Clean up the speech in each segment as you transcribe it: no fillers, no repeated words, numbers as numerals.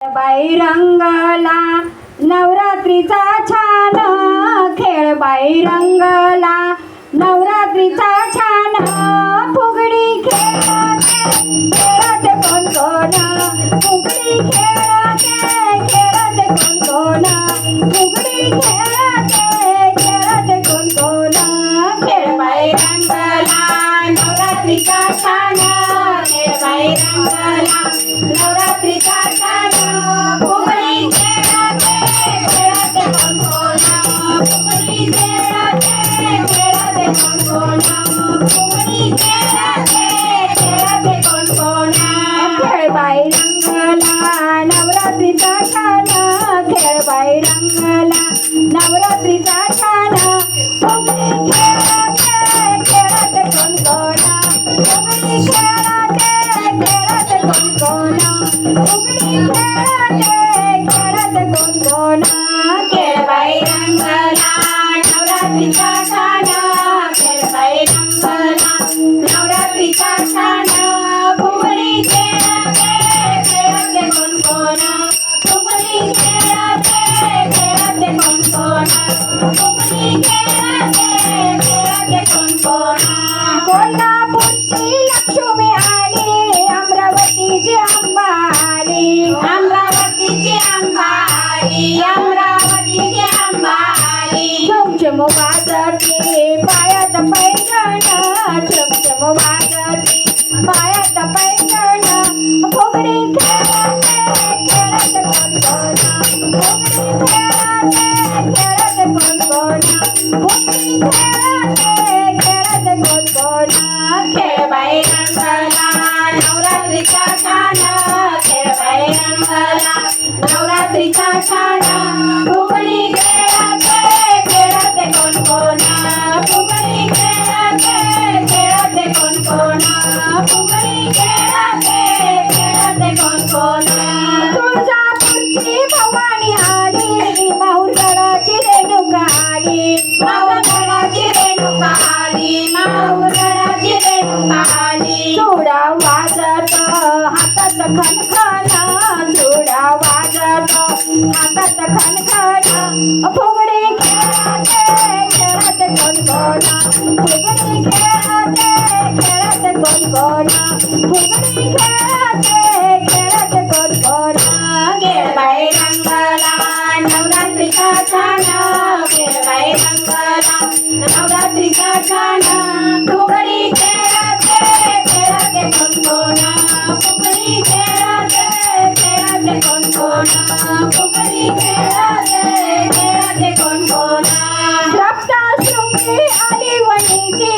बाई रंगला नवरात्रीचा छान खेळ, बाई रंगला नवरात्रीचा छान फुगडी खेळते खेळते कोण कोण, फुगडी खेळते खेळते कोण कोण, फुगडी खेळते खेळते कोण कोण, खेळ बाई रंगला नवरात्रीचा छान, खेळ बाई रंगला नवरात्रीचा छान फुगडी खेळते खेळते कोण कोण, फुगडी खेळते खेळते कोण कोण, फुगडी खेळते खेळते कोण कोण, खेळ बाई रंगला नवरात्रीचा छान, खेळ बाई रंगला नवरात्रीचा छान फुगडी खेळते खेळते कोण कोण, फुगडी खेळते खेळते कोण कोण, फुगडी खेळते खेळते कोण कोण, खेळ बाई रंगला नवरात्रीचा छान, खेळ बाई रंगला नवरात्रीचा छान फुगडी खेळते खेळते कोण कोण, फुगडी खेळते खेळते कोण कोण, फुगडी खेळते खेळते कोण कोण, कोल्हापूरची लक्ष्मी आली, अमरावतीची अंबा आली, अमरावतीची अंबा आली, अमरावतीची अंबा आली, चमचम वाजते पायात पैंजण, चमचम वाजते पायात पैंजण फुगडी खेळते खेळते कोण कोण, फुगडी खेळते खेळते कोण कोण, फुगडी खेळते खेळते कोण कोण, खेळ बाई रंगला नवरात्रीचा छान, खेळ बाई रंगला नवरात्रीचा छान फुगडी खेळते खेळते कोण कोण, फुगडी खेळते खेळते कोण कोण, फुगडी खेळते खेळते कोण कोण, तुळजापूरची भवानी आली, माहूरगडाची रेणुका आली, माहूरगडाची रेणुका आली, माहूरगडाची रेणुका आली, चुडा वाजत हातात खणखण, चुडा वाजत हातात खणखण फुगडी खेळते खेळते कोण कोण, फुगडी खेळते खेळते कोण कोण, फुगडी खेळते खेळते कोण कोण, खेळ बाई रंगला नवरात्रीचा छान, खेळ बाई रंगला नवरात्रीचा छान फुगडी खेळते खेळते कोण कोण, फुगडी खेळते खेळते कोण कोण, फुगडी खेळते खेळते कोण कोण, सप्तशृंगी आली वणीची,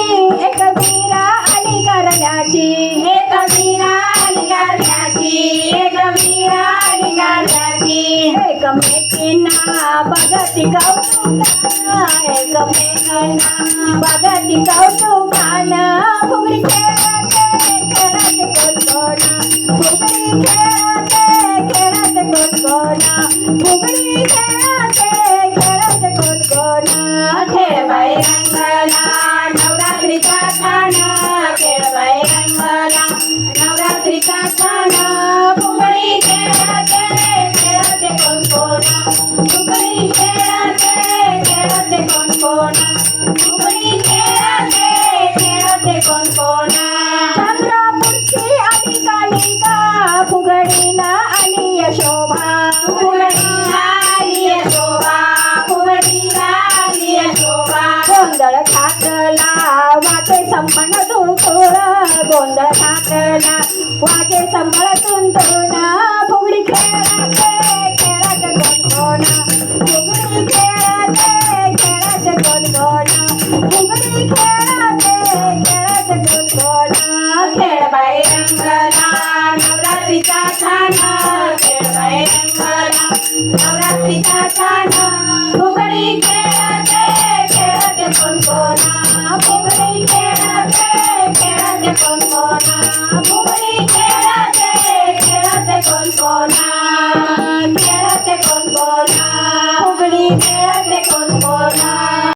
एक वीरा आली करण्याची, एक वीरा आली करण्याची, एक वीरा आली करण्याची, एकमेकींना बघती कौतुकानं, एकमेकांना बघती कौतुकानं फुगडी खेळते खेळते कोण कोण, फुगडी खेळते खेळते कोण कोण, फुगडी खेळते खेळते कोण कोण, खेळ बाई रंगला नवरात्रीचा छान, खेळ बाई रंगला नवरात्रीचा छान फुगडी खेळते खेळते कोण कोण, फुगडी खेळते खेळते कोण कोण, फुगडी खेळते खेळते कोण कोण, चंद्रपूरची आली कालिका, फुगडीला आली यशोभा, फुगडीला आली यशोभा, फुगडीला आली यशोभा, गोंधळ घातला वाटे संपण तुळतुळ, गोंधळ घातला वाटे संपळ तुंतुळ, फुगडी खेळते खेळते कोण कोण, फुगडी खेळते खेळते कोण कोण, फुगडी खेळते खेळते कोण कोण, खेळ बाई रंगला नवरात्रीचा छान, खेळ बाई रंगला नवरात्रीचा छान फुगडी खेळते खेळते कोण कोण,